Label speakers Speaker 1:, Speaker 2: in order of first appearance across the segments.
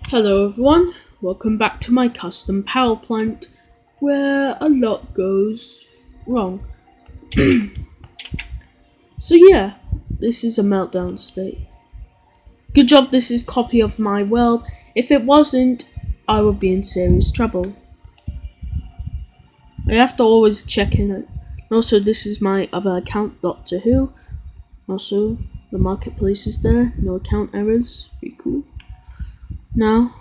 Speaker 1: Hello everyone, welcome back to my custom power plant where a lot goes wrong. So yeah, this is a meltdown state. Good job this is copy of my world. If it wasn't, I would be in serious trouble. I have to always check in it. Also, this is my other account, Doctor Who. Also, the marketplace is there, no account errors, pretty cool. Now,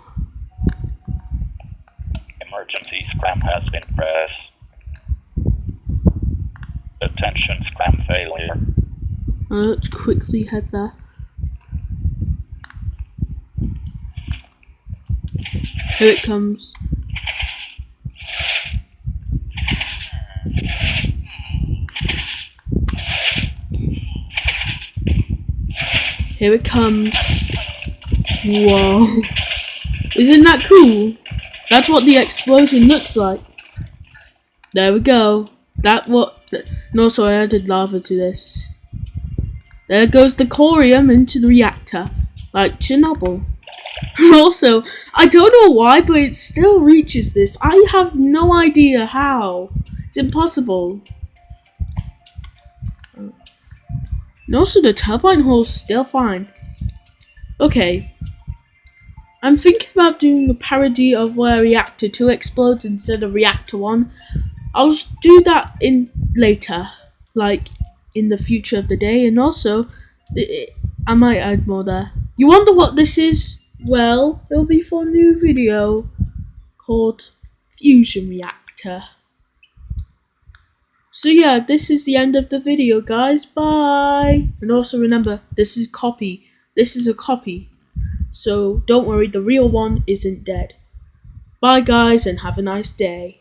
Speaker 2: Emergency scram has been pressed. Attention, scram failure.
Speaker 1: let's quickly head there. Here it comes. Here it comes. Whoa. Isn't that cool? That's what the explosion looks like. There we go. No, so I added lava to this. There goes the corium into the reactor. Like Chernobyl. Also, I don't know why, but it still reaches this. I have no idea how. It's impossible. And also, the turbine hole's still fine. Okay. I'm thinking about doing a parody of where Reactor 2 explodes instead of Reactor 1. I'll do that in later, like in the future of the day, and also I might add more there. You wonder what this is? Well, it'll be for a new video called Fusion Reactor. So yeah, this is the end of the video, guys. Bye. And also remember, this is copy. This is a copy. So don't worry, the real one isn't dead. Bye guys, and have a nice day.